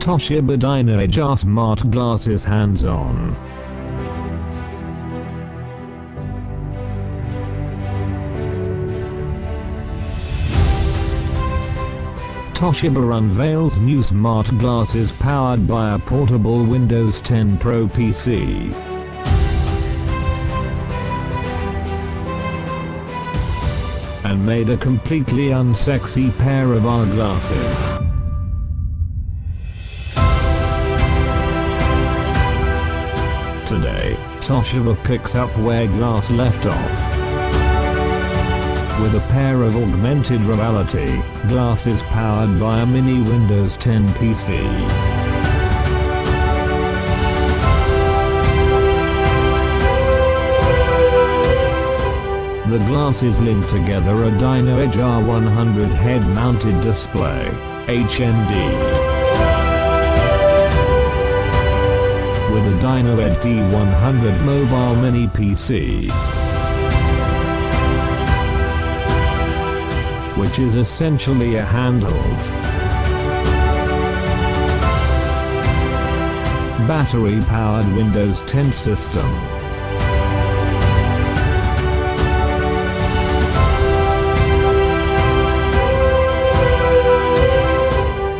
Toshiba DynaEdge AR Smart Glasses hands-on. Toshiba unveils new smart glasses powered by a portable Windows 10 Pro PC. And made a completely unsexy pair of AR glasses. Today, Toshiba picks up where glass left off. With a pair of augmented reality glasses powered by a mini Windows 10 PC. The glasses link together a DynaEdge R100 head-mounted display, HMD, with a DynaEdge D100 mobile mini PC, which is essentially a handheld, battery-powered Windows 10 system.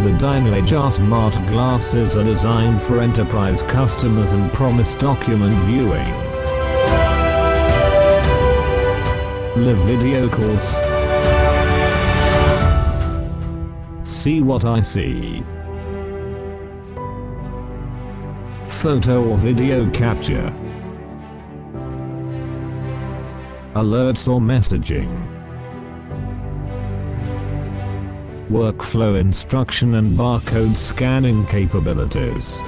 The DynaEdge AR Smart Glasses are designed for enterprise customers and promise document viewing, live video calls, see what I see, photo or video capture, alerts or messaging, workflow instruction and barcode scanning capabilities.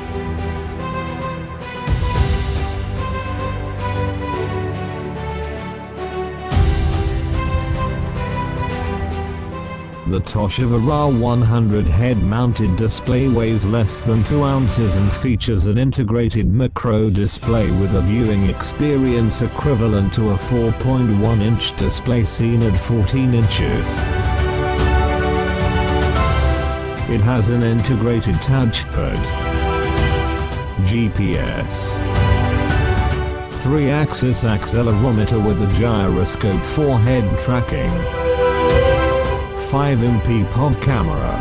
The Toshiba R100 head-mounted display weighs less than 2 ounces and features an integrated macro display with a viewing experience equivalent to a 4.1-inch display seen at 14 inches. It has an integrated touchpad, GPS, 3-axis accelerometer with a gyroscope for head tracking, 5MP pod camera,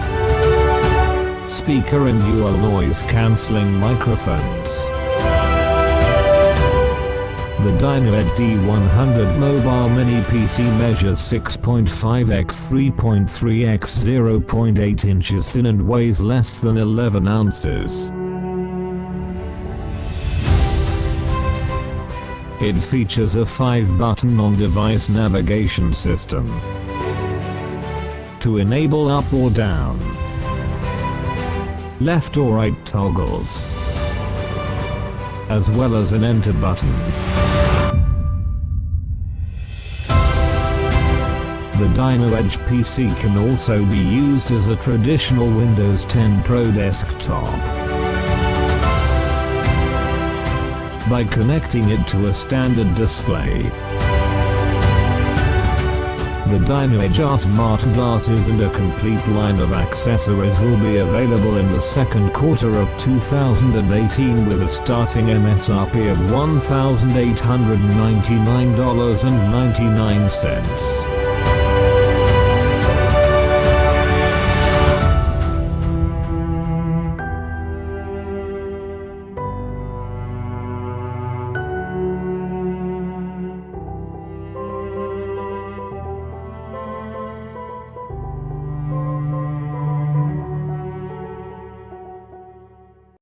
speaker and dual noise cancelling microphones. The DynaEdge D100 mobile mini PC measures 6.5 x 3.3 x 0.8 inches thin and weighs less than 11 ounces. It features a 5-button on-device navigation system to enable up or down, left or right toggles, as well as an enter button. The DynaEdge PC can also be used as a traditional Windows 10 Pro desktop by connecting it to a standard display. The DynaEdge AR Smart Glasses and a complete line of accessories will be available in the second quarter of 2018 with a starting MSRP of $1,899.99.